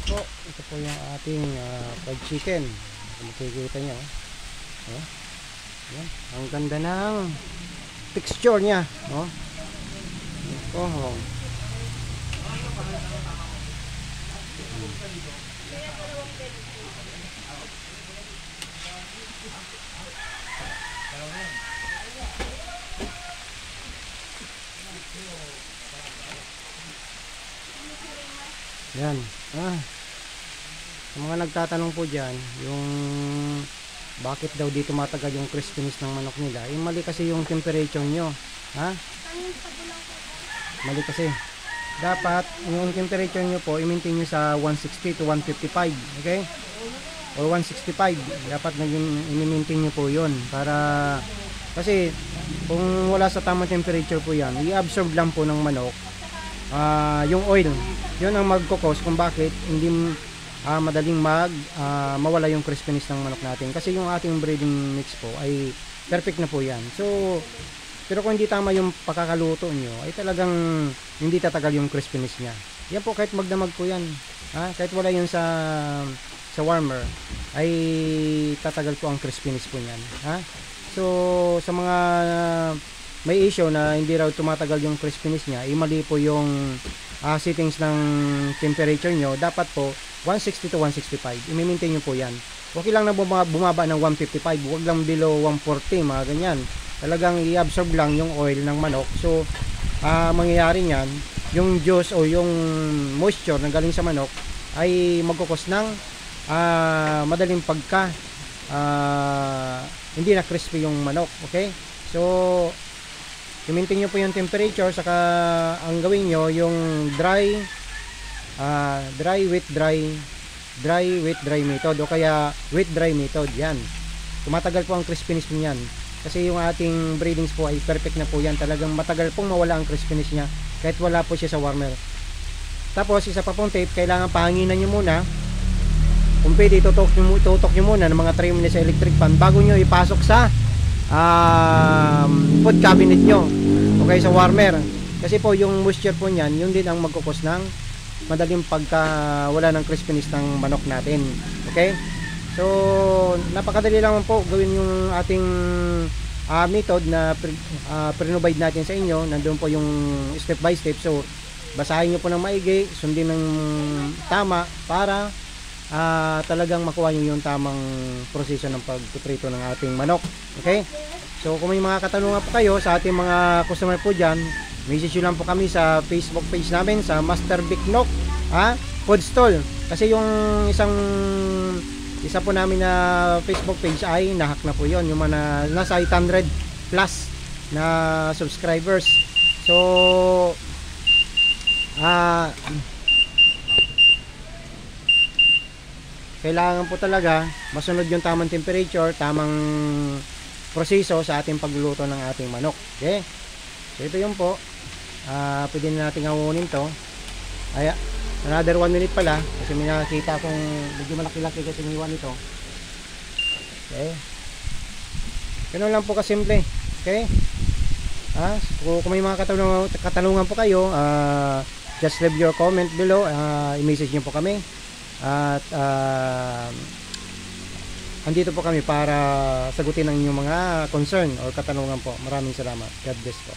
po, ito po yung ating fried chicken. Kung makikita nyo, oh. Yan. Ang ganda ng texture niya, oh. Ito, oh. Yan. Sa mga nagtatanong po dyan, yung bakit daw dito matagal yung crispiness ng manok nila, mali kasi yung temperature nyo. Mali kasi. Dapat yung temperature nyo po, i-maintain nyo sa 160 to 155. Okay? Or 165. Dapat i-maintain nyo po yun. Para, kasi kung wala sa tamang temperature po yan, i-absorb lang po ng manok yung oil. Yun ang magkukos kung bakit hindi madaling mawala yung crispiness ng manok natin, kasi yung ating breeding mix po ay perfect na po yan. So pero kung hindi tama yung pakakaluto nyo, ay talagang hindi tatagal yung crispiness nya. Yan po, kahit magdamag po yan, kahit wala yun sa warmer, ay tatagal po ang crispiness po nyan. So sa mga may issue na hindi raw tumatagal yung crispiness nya, mali po yung settings ng temperature nyo. Dapat po 160 to 165, i-maintain nyo po yan. Okay lang na bumaba ng 155, huwag lang below 140, mga ganyan. Talagang i-absorb lang yung oil ng manok. So mangyayari nyan, yung juice o yung moisture na galing sa manok ay magkukos ng madaling pagka hindi na crispy yung manok. Okay, so i-maintain nyo po yung temperature. Saka ang gawin nyo yung dry with dry method, o kaya with dry method. Yan, tumatagal po ang crispiness niyan, kasi yung ating breedings po ay perfect na po yan. Talagang matagal pong mawala ang crispiness nya kahit wala po siya sa warmer. Tapos isa pa pong tip, kailangan pahanginan nyo muna. Kung pwede, tutok nyo muna ng mga 3 minutes sa electric fan bago nyo ipasok sa food cabinet nyo, okay, sa warmer. Kasi po yung moisture po nyan, yun din ang magkukos ng madaling pagka-wala ng crispiness ng manok natin. Okay, so napakadali lang po gawin yung ating method na pre-provide natin sa inyo. Nandun po yung step by step. So basahin nyo po ng maigi, sundin ng tama para talagang makuha nyo yung tamang proseso ng pagputrito ng ating manok. Okay, so kung may mga katanungan po kayo sa ating mga customer po dyan, message nyo lang po kami sa Facebook page namin, sa Master Vic Noc Food Stall. Kasi yung isa po namin na Facebook page ay nahack na po yon, yung mga nasa 800 plus na subscribers. So kailangan po talaga masunod yung tamang temperature, tamang proseso sa ating pagluluto ng ating manok. Okay, so ito yung po, pwede na natin ngawunin to. Ay, another 1 minute pala, kasi may nakakita kung medyo malaki-laki kasi yung iwan nito. Okay, ganun lang po kasimple. Okay, so kung may mga katanungan po kayo, just leave your comment below, i-message nyo po kami. At andito po kami para sagutin ang inyong mga concern o katanungan po. Maraming salamat. God bless po.